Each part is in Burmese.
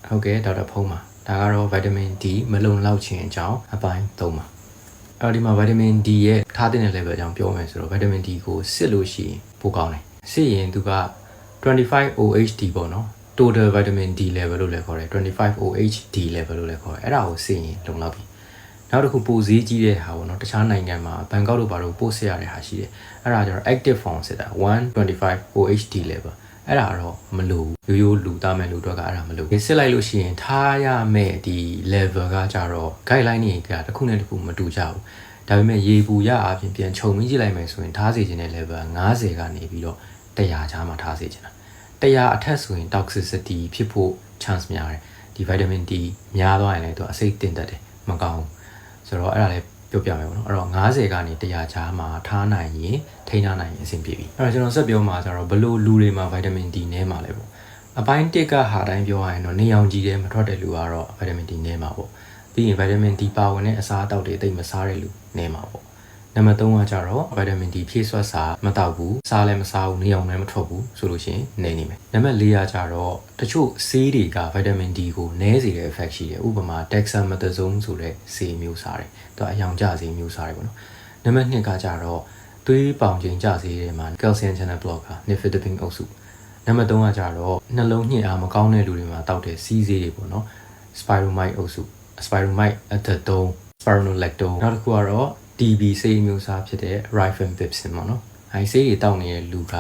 ဟုတ်ကဲ့ဒေါက်တာဖုံးပါဒါကတော့ vitamin D မလုံလောက်ခြင်းအကြောင်းအပိုင်း3ပါအဲ့ဒီမှာ vitamin D ရဲ့ထားတဲ့ level အကြောင်းပြောမယ်ဆိုတော့ vitamin D ကိုစစ်လို့ရှိရင်ပိုကောင်းတယ်စစ်ရင်သူက25 OHD ပေါ့နော် total vitamin D level လို့လည်းခေါ်တယ်25 OHD level လို့လည်းခေါ်တယ်အဲ့ဒါကိုစစ်ရင်လုံလောက်ပြီနောက်တစ်ခုပိုဈေးကြီးတဲ့ဟာပေါ့နော်တခြားနိုင်ငံမှာဘန်ကောက်တို့ဘာလို့ပို့စစ်ရတဲ့ဟာရှိတယ်အဲ့ဒါကျတော့ active form စစ်တာ125 OHD level အဲ့ဒါတော့မလို့ရိုးရိုးလူသားမဲ့လူတော့ကအဲ့ဒါမလို့စစ်လိုက်လို့ရှိရင်ထားရမဲ့ဒီ level ကကြတော့ guideline တွေကတစ်ခုနဲ့တစ်ခုမတူကြဘူးဒါပေမဲ့ရေပူရအပြင်ပြန်ခြုံမိကြည့်လိုက်မယ်ဆိုရင်ထားစေခြင်းတဲ့ level 50ကနေပြီးတော့100ချားမှာထားစေခြင်းတာ100အထက်ဆိုရင် toxicity ဖြစ်ဖို့ chance များတယ်ဒီ vitamin D များသွားရင်လည်းသူအဆိပ်တင်တတ်တယ်မကောင်းဘူးဆိုတော့အဲ့ဒါလည်းပြောပြမယ်ပေါ့နော်အဲ့တော့50ကနေ100ချားမှာထားနိုင်ရင်ထိန်းထားနိုင်ရင်အဆင်ပြေပြီအဲ့တော့ကျွန်တော်ဆက်ပြောမှာကျတော့ဘလို့လူတွေမှာ vitamin D နည်းမှာလဲပေါ့အပိုင်း1ကဟာတိုင်းပြောရရင်တော့နေအောင်ကြည့်တယ်မထွက်တဲ့လူကတော့ vitamin D နည်းမှာပေါ့ပြီးရင် vitamin D ပါဝင်တဲ့အစားအသောက်တွေတိတ်မစားတဲ့လူနည်းမှာပေါ့နံပါတ်3ကကျတော့ vitamin D ဖြည့်စွက်စာမတောက်ဘူးစားလည်းမစားဘူးနေအောင်လည်းမထွက်ဘူးဆိုလို့ရှိရင်နည်းနေမယ်နံပါတ်4ကကျတော့တချို့ဆေးတွေက vitamin D ကိုနည်းစေတဲ့ effect ရှိတယ်ဥပမာ dexamethasone ဆိုတဲ့ဆေးမျိုးစားတယ်သူအယောင်ကျဆေးမျိုးစားတယ်ပေါ့နော်နံပါတ်2ကကျတော့သွေးပေါင်ချိန်ကျဆေးတွေမှာ calcium channel blocker nifedipine အုပ်စုနံပါတ်3ကကျတော့နှလုံးညှစ်အားမကောင်းတဲ့လူတွေမှာတောက်တဲ့စီးဆေးတွေပေါ့နော် spironolactone အုပ်စု spironolactone spironolactone နောက်တစ်ခုကတော့ TB ဆေးမျိုးစားဖြစ်တဲ့ rifampicin ပေါ့နော်အဲဒီဆေးတွေတောက်နေတဲ့လူက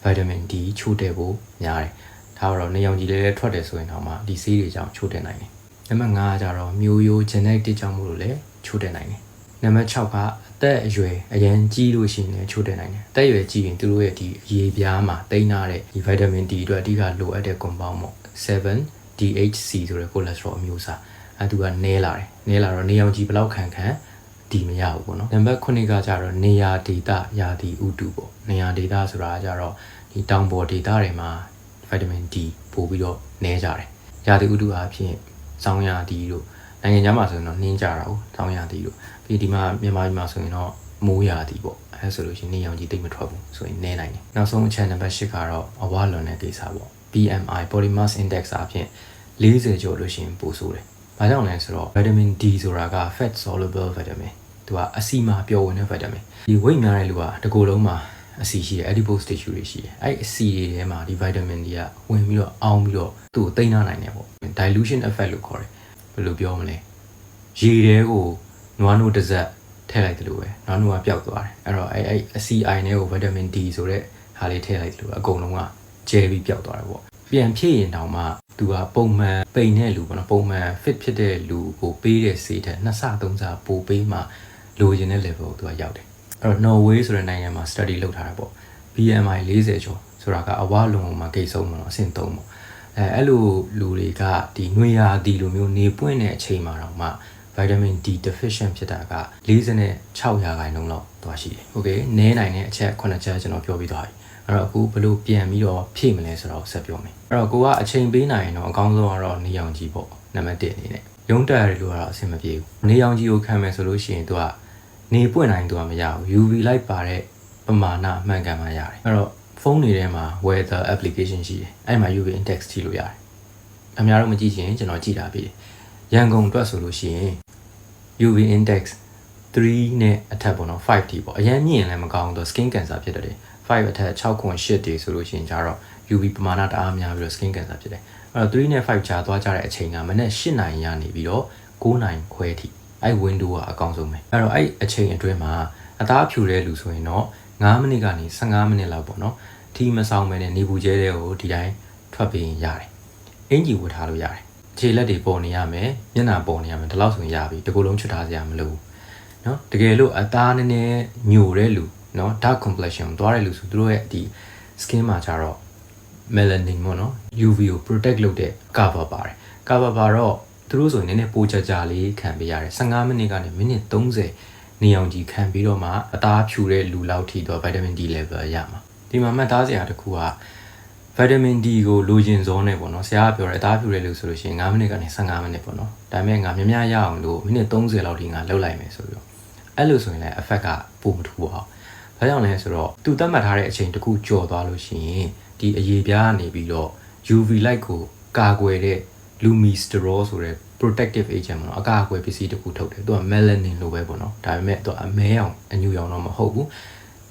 vitamin D ချို့တဲ့ဖို့များတယ်ဒါတော့နေအောင်ကြည့်လဲထွက်တယ်ဆိုရင်တော့မှဒီဆေးတွေကြောင့်ချို့တဲ့နိုင်တယ်နံပါတ်5ကကျတော့မျိုးရိုး genetic ကြောင့်မို့လို့လဲချို့တဲ့နိုင်တယ်နံပါတ်6ကအသက်အရွယ်အရင်ကြီးလို့ရှိရင်လည်းချို့တဲ့နိုင်တယ်အသက်အရွယ်ကြီးရင်သူတို့ရဲ့ဒီအရေပြားမှာတိန်းထားတဲ့ဒီ vitamin D အတွက်အဓိကလိုအပ်တဲ့ compound ပေါ့ 7-DHC ဆိုတဲ့ cholesterol အမျိုးအစားအဲသူကနည်းလာတယ်နည်းလာတော့နေအောင်ကြည့်ဘယ်လောက်ခံဒီမရဘူးပေါ့နော်နံပါတ်9ကကျတော့နေရာဒေသရာသီဥတုပေါ့နေရာဒေသဆိုတာကျတော့ဒီတောင်ပေါ်ဒေသတွေမှာ vitamin D ပို့ပြီးတော့နည်းကြတယ်ရာသီဥတုအဖြစ်စောင်းရာသီတို့နိုင်ငံခြားမှာဆိုရင်တော့နှင်းကြတာ哦စောင်းရာသီတို့ပြီးဒီမှာမြန်မာပြည်မှာဆိုရင်တော့မိုးရာသီပေါ့အဲဆိုလို့ရှိရင်နေရောင်ခြည်တိတ်မထွက်ဘူးဆိုရင်နည်းနိုင်တယ်နောက်ဆုံးအချက်နံပါတ်10ကတော့အဝလွန်တဲ့ကိစ္စပေါ့ BMI body mass index အဖြစ်40ကျော်လို့ရှိရင်ပိုဆိုးတယ်ဘာကြောင့်လဲဆိုတော့ vitamin D ဆိုတာက fat soluble vitamin သူကအဆီမှာပျော်ဝင်တဲ့ vitamin ဒီ weight များတဲ့လူကတကူလုံးမှာအဆီရှိတယ် adipose tissue တွေရှိတယ်အဲ့အဆီတွေထဲမှာဒီ vitamin D ကဝင်ပြီးတော့အောင်းပြီးတော့သူ့ကိုသိမ်းထားနိုင်တယ်ပေါ့ dilution effect လို့ခေါ်တယ်ဘယ်လိုပြောမလဲရေထဲကိုနွားနို့တစ်စက်ထည့်လိုက်တယ်လို့ပဲနွားနို့ကပျောက်သွားတယ်အဲ့တော့အဲ့အဆီအိုင်ထဲကို vitamin D ဆိုတဲ့ဟာလေးထည့်လိုက်တယ်လို့အကုန်လုံးကကျဲပြီးပျောက်သွားတယ်ပေါ့ပြန်ဖြည့်ရင်တောင်မှသူကပုံမှန်ပိန်တဲ့လူပေါ့နော်ပုံမှန် fit ဖြစ်တဲ့လူကိုပေးတဲ့ဆေးထက်2ဆ3ဆပိုပေးမှလိုချင်တဲ့ level ကိုသူကရောက်တယ်အဲ့တော့ Norway ဆိုတဲ့နိုင်ငံမှာ study လုပ်ထားတာပေါ့ BMI 40ကျော်ဆိုတာကအဝလွန်မှာကိတ်ဆုံးမှာအဆင့်3ပေါ့အဲ့လိုလူတွေကဒီနွေရာသီလိုမျိုးနေပွင့်တဲ့အချိန်မှာတော့မှ vitamin D deficient ဖြစ်တာက46%လောက်သွားရှိတယ်။ Okay နည်းနိုင်တဲ့အချက်9ချက်ကျွန်တော်ပြောပြီးသွားပြီ။အဲ့တော့အခုဘလို့ပြန်ပြီးတော့ဖြည့်မလဲဆိုတော့ဆက်ပြောမယ်။အဲ့တော့ကိုကအချိန်ပေးနိုင်ရင်တော့အကောင်းဆုံးကတော့နေအောင်ကြည့်ပေါ့နံပါတ်1အနေနဲ့ရုံးတက်ရလို့ကတော့အဆင်မပြေဘူး။နေအောင်ကြည့်ကိုခံမယ်ဆိုလို့ရှိရင်သူကနေပွင့်နိုင်သူကမရဘူး UV light ပါတဲ့ပမာဏအမှန်ကန်မှရတယ်။အဲ့တော့ဖုန်းတွေထဲမှာ weather application ရှိတယ်။အဲ့မှာ UV index ကြည့်လို့ရတယ်။အများတော့မကြည့်ချင်ကျွန်တော်ကြည့်တာပြီ။ရန်ကုန်အတွက်ဆိုလို့ရှိရင် UV index 3နဲ့အထက်ပေါ့နော်5တိပေါ့အရင်မြင့်ရင်လည်းမကောင်းဘူး skin cancer ဖြစ်တယ်5အထက်6.8တိဆိုလို့ရှိရင်ကျတော့ UV ပမာဏတအားများပြီးတော့ skin cancer ဖြစ်တယ်အဲ့တော့3နဲ့5ကြာသွားကြတဲ့အချိန်ကမနေ့8နာရီရနေပြီးတော့9နာရီခွဲထိအဲ့ window ကအကောင်းဆုံးပဲအဲ့တော့အဲ့အချိန်အတွင်းမှာအသားဖြူတဲ့လူဆိုရင်တော့9မိနစ်ကနေ15မိနစ်လောက်ပေါ့နော်ထီမဆောင်မဲနဲ့နေပူကျဲတဲ့ကိုဒီတိုင်းထွက်ပြီးရတယ်အင်ဂျီဝတ်ထားလို့ရတယ်ခြေလက်တွေပေါ်နေရမယ်မျက်နှာပေါ်နေရမယ်ဒီလောက်ဆိုရင်ရပြီတကူလုံးချွတ်ထားစရာမလိုဘူးเนาะတကယ်လို့အသားနည်းနည်းညိုတဲ့လူเนาะ dark complexion သွားတဲ့လူဆိုသူတို့ရဲ့ဒီ skin မှာကျတော့ melanin ပေါ့เนาะ UV ကို protect လုပ်တဲ့ cover ပါတယ် cover ပါတော့သူတို့ဆိုရင်နည်းနည်းပိုကြလေးခံပေးရတယ်15မိနစ်ကနေမိနစ်30နေအောင်ကြီးခံပြီးတော့မှအသားဖြူတဲ့လူလောက်ထိတော့ vitamin D level ရမှာဒီမှာမှတ်သားစရာတစ်ခုကvitamin D ကိုလိုချင်စောနဲ့ပေါ့နော်ဆရာကပြောတယ်အသားဖြူတဲ့လူဆိုလို့ရှိရင်9မိနစ်ကနေ15မိနစ်ပေါ့နော်ဒါပေမဲ့ငါများများရအောင်လို့မိနစ်30လောက်ထိငါလှုပ်လိုက်မယ်ဆိုပြီးတော့အဲ့လိုဆိုရင်လည်း effect ကပိုမထူပါဘူးဘာကြောင့်လဲဆိုတော့သူသတ်မှတ်ထားတဲ့အချိန်တစ်ခုကျော်သွားလို့ရှိရင်ဒီအရေပြားကနေပြီးတော့ UV light ကိုကာကွယ်တဲ့ lumisterol ဆိုတဲ့ protective agent ပေါ့နော်အကာအကွယ်ပစ္စည်းတစ်ခုထုတ်တယ်သူက melanin လို့ပဲပေါ့နော်ဒါပေမဲ့သူကအမဲအောင်အညူရောင်တော့မဟုတ်ဘူး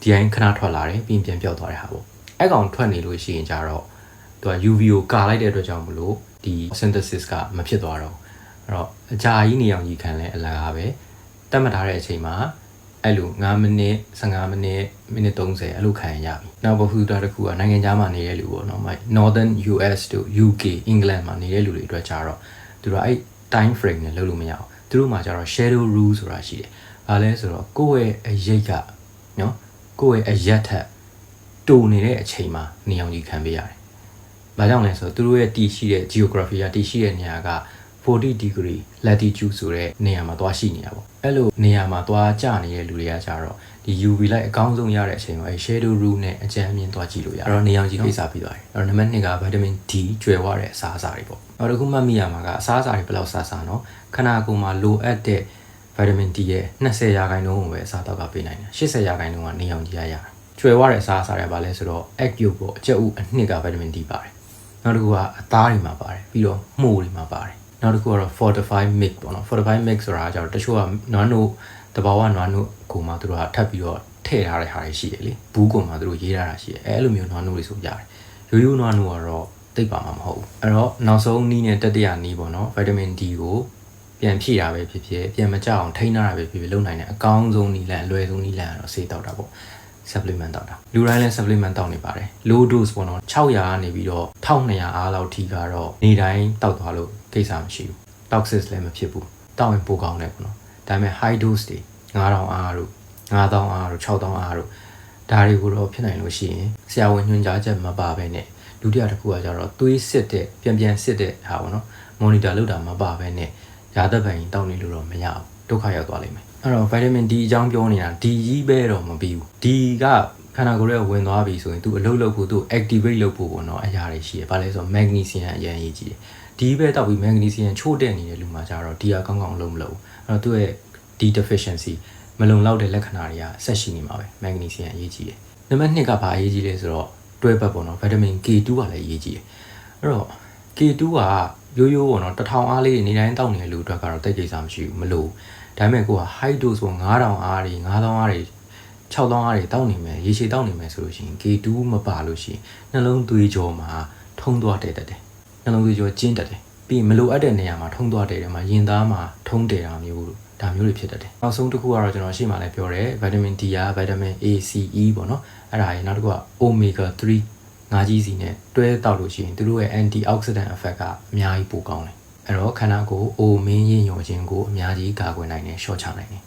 ဒီတိုင်းခဏထွက်လာတယ်ပြီးပြန်ပြောက်သွားတဲ့ဟာပေါ့အဲ့ကောင်ထွက်နေလို့ရှိရင်ကြတော့သူက UV ကိုကာလိုက်တဲ့အတွက်ကြောင့်မလို့ဒီ synthesis ကမဖြစ်သွားတော့အဲ့တော့အကြာကြီးနေအောင်ကြီးခံလဲအလကားပဲတတ်မှတ်ထားတဲ့အချိန်မှာအဲ့လို9မိနစ်15မိနစ်မိနစ်30အဲ့လိုခံရပြီနောက်ဘဟုတာတစ်ခုကနိုင်ငံခြားမှာနေတဲ့လူပေါ့နော် Northern US တို့ UK England မှာနေတဲ့လူတွေအတွက်ကြတော့သူတို့အဲ့ time frame နဲ့လုပ်လို့မရအောင်သူတို့မှာကြတော့ shadow rule ဆိုတာရှိတယ်ဘာလဲဆိုတော့ကိုယ့်ရဲ့အရိပ်ကနော်ကိုယ့်ရဲ့အရက်ထက်တူနေတဲ့အချိန်မှာနေအောင်ကြီးခံပေးရတယ်ဘာကြောင့်လဲဆိုတော့သူတို့ရဲ့တည်ရှိတဲ့ geography ကတည်ရှိတဲ့နေရာက40 degree latitude ဆိုတဲ့နေရာမှာသွားရှိနေတာပေါ့အဲ့လိုနေရာမှာသွားကျနေတဲ့လူတွေကကြတော့ဒီ UV light အကောင်းဆုံးရတဲ့အချိန်မှာအဲ shadow rule နဲ့အကြမ်းအမြင်သွားကြည့်လို့ရအဲ့တော့နေအောင်ကြီးကိစ္စပြီးသွားတယ်အဲ့တော့နံပါတ်2က vitamin D ကျွယ်ဝတဲ့အစားအစာတွေပေါ့နောက်တစ်ခုမှတ်မိရမှာကအစားအစာတွေဘယ်လောက်စားစားနော်ခန္ဓာကိုယ်မှာလိုအပ်တဲ့ vitamin D ရဲ့20%ကိုပဲအစားတောက်ကပေးနိုင်တယ်80%ကနေအောင်ကြီးရရကျွယ်ဝတဲ့အစားအစာတွေပါလဲဆိုတော့ egg yolk ပေါ့အကျက်ဥအနှစ်က vitamin D ပါတယ်နောက်တစ်ခုကအသားတွေမှာပါတယ်ပြီးတော့မှုတွေမှာပါတယ်နောက်တစ်ခုကတော့ fortified milk ပေါ့နော် fortified milk ဆိုတာကျတော့တချို့ကနွားနို့တဘာဝနွားနို့ကိုမှသူတို့ကထပ်ပြီးတော့ထည့်ထားတဲ့ဟာတွေရှိတယ်လေဘူးကုံမှာသူတို့ရေးထားတာရှိတယ်အဲ့လိုမျိုးနွားနို့တွေဆိုရတယ်ရိုးရိုးနွားနို့ကတော့သိပ်ပါမှာမဟုတ်ဘူးအဲ့တော့နောက်ဆုံးနည်းနဲ့တတိယနည်းပေါ့နော် vitamin D ကိုပြန်ဖြည့်တာပဲဖြစ်ဖြစ်ပြန်မကြအောင်ထိန်းထားတာပဲဖြစ်ဖြစ်လုပ်နိုင်တဲ့အကောင်းဆုံးနည်းလမ်းအလွယ်ဆုံးနည်းလမ်းကတော့ဆေးတောက်တာပေါ့ supplement တောက်တာလူတိုင်းလည်း supplement တောက်နေပါတယ် low dose ပေါ့နော်600ကနေပြီးတော့1200အားလောက်ထိကတော့နေတိုင်းတောက်သွားလို့ကိစ္စမရှိဘူး toxic လည်းမဖြစ်ဘူးတောက်ရင်ပိုကောင်းတယ်ပေါ့နော်ဒါပေမဲ့ high dose တွေ9000အားတို့9000အားတို့6000အားတို့ဒါတွေကိုတော့ဖြစ်နိုင်လို့ရှိရင်ဆရာဝန်ညွှန်ကြားချက်မပါဘဲနဲ့ဒုတိယတစ်ခုကကြတော့သွေးစစ်တဲ့ပြန်စစ်တဲ့ဟာပေါ့နော် monitor လုပ်တာမပါဘဲနဲ့ရာသက်ပန်တောက်နေလို့တော့မရဘူးဒုက္ခရောက်သွားလိမ့်မယ်အဲ့တော့ vitamin D အကြောင်းပြောနေတာ D ကြီးပဲတော့မပြီးဘူး D ကခန္ဓာကိုယ်ရဲ့ဝင်သွားပြီဆိုရင်သူအလုပ်လုပ်ဖို့သူ activate လုပ်ဖို့ပေါ့နော်အရာတွေရှိတယ်။ဘာလဲဆိုတော့ magnesium အရင်ရေးကြည့်တယ်။ D ပဲတောက်ပြီး magnesium ချို့တဲ့နေတဲ့လူမှာကျတော့ D ကကောင်းကောင်းအလုပ်မလုပ်ဘူး။အဲ့တော့သူ့ရဲ့ D deficiency မလုံလောက်တဲ့လက္ခဏာတွေကဆက်ရှိနေမှာပဲ magnesium အရေးကြီးတယ်။နံပါတ်2ကဘာအရေးကြီးလဲဆိုတော့တွဲဘက်ပေါ့နော် vitamin K2 ကလည်းအရေးကြီးတယ်။အဲ့တော့ K2 ကရိုးရိုးပေါ့နော်1000အားလေးနေတိုင်းတောက်နေတဲ့လူအတွက်ကတော့တိတ်ကိစ္စမရှိဘူးမလို့ဒါပေမဲ့ကိုက high dose ဆို9000အားတွေ9000အားတွေ6000အားတွေတောက်နေမယ်ရေရှည်တောက်နေမယ်ဆိုလို့ရှိရင် K2 မပါလို့ရှိရင်နှလုံးသွေးကြောမှာထုံးသွားတဲ့တယ်နှလုံးသွေးကြောကျဉ်းတက်တယ်ပြီးရင်မလိုအပ်တဲ့နေရာမှာထုံးသွားတဲ့တယ်မှာရင်သားမှာထုံးတယ်တာမျိုးဒါမျိုးတွေဖြစ်တတ်တယ်နောက်ဆုံးတစ်ခုကတော့ကျွန်တော်ရှေ့မှာလည်းပြောတယ် vitamin D က vitamin A C E ပေါ့နော်အဲ့ဒါကြီးနောက်တစ်ခုက omega 3ငါးကြီးစီနဲ့တွဲတောက်လို့ရှိရင်သူတို့ရဲ့ antioxidant effect ကအများကြီးပိုကောင်းတယ်အဲ့တော့ခန္ဓာကိုယ်အိုမင်းရင်ညော်ခြင်းကိုအများကြီးကာကွယ်နိုင်တယ်ရှော့ချနိုင်တယ်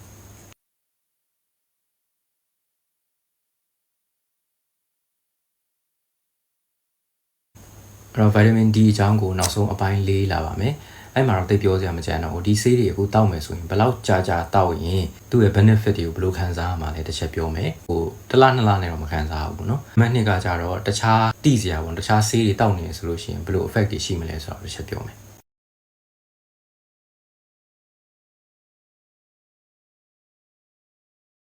အဲ့တော့ vitamin D အကြောင်းကိုနောက်ဆုံးအပိုင်း၄လာပါမယ်အဲ့မှာတော့သိပြောစရာမကြမ်းတော့ဘူးဒီဆေးတွေအခုတောက်မယ်ဆိုရင်ဘယ်လောက်ကြာကြာတောက်ရင်သူ့ရဲ့ benefit တွေကိုဘယ်လိုခံစားရမှာလဲတစ်ချက်ပြောမယ်ဟိုတစ်လနှစ်လနဲ့တော့မခံစားဘူးเนาะမနှစ်ကကြတော့တခြားတိစရာပေါ့တခြားဆေးတွေတောက်နေဆိုလို့ရှိရင်ဘယ်လို effect တွေရှိမလဲဆိုတော့တစ်ချက်ပြောမယ်